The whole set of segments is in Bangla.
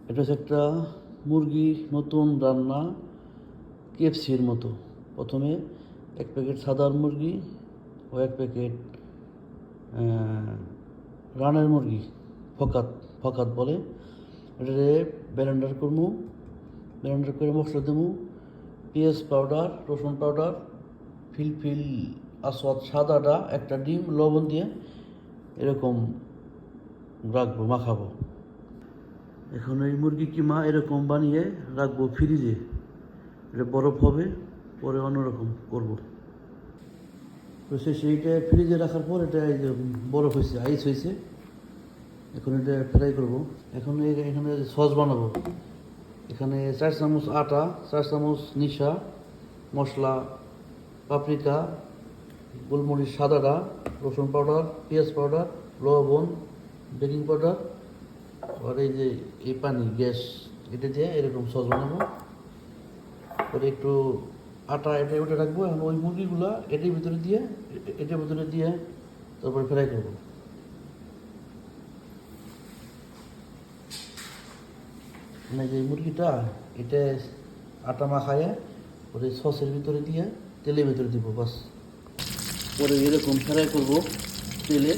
এটা হচ্ছে একটা মুরগি নতুন রান্না কেএফসির মতো। প্রথমে এক প্যাকেট সাদার মুরগি ও এক প্যাকেট রানের মুরগি ফকাত ফকাত বলে, এটারে ব্লেন্ডার করবো। ব্লেন্ডার করে মশলা দেবো, পেঁয়াজ পাউডার, রসুন পাউডার, ফিলফিল আসওয়াদ সাদাটা, একটা ডিম, লবণ দিয়ে এরকম রাখবো, মাখাবো। এখন এই মুরগি কিমা এরকম বানিয়ে রাখবো ফ্রিজে, এটা বরফ হবে, পরে অন্যরকম করবো। তো সেইটা ফ্রিজে রাখার পর এটা এই যে বরফ হয়েছে, আইস হয়েছে। এখন এটা ফ্রাই করবো। এখন এখানে সস বানাবো। এখানে 4 চামচ আটা, 4 চামচ নিশা মশলা, পাপরিকা, গোলমরিচ সাদাটা, রসুন পাউডার, পেঁয়াজ পাউডার, লবণ, বেকিং পাউডার, আর এই যে এই পানি গ্যাস, এটা দিয়ে এরকম সস বানাবো। পরে একটু আটা এটা উঠে রাখবো। এখন ওই মুরগিগুলা এটার ভিতরে দিয়ে তারপরে ফ্রাই করবো। মানে যে মুরগিটা এটা আটা মাখায় পরে সসের ভিতরে দিয়ে তেলের ভিতরে দিব, বাস। পরে এরকম ফ্রাই করবো তেলে,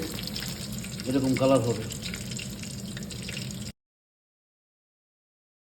এরকম কালার হবে।